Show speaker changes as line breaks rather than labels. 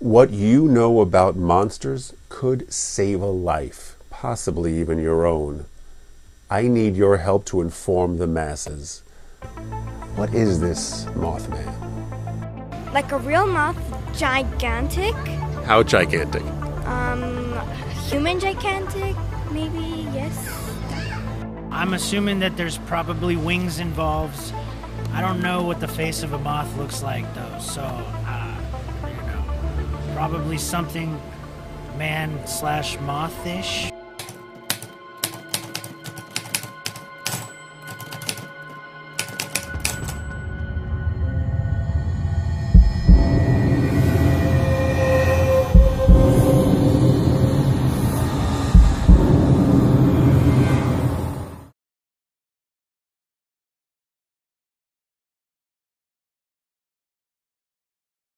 What you know about monsters could save a life, possibly even your own. I need your help to inform the masses. What is this Mothman?
Like a real moth, gigantic.
How gigantic?
Human gigantic, maybe, yes.
I'm assuming that there's probably wings involved. I don't know what the face of a moth looks like, though, so, probably something man/mothish.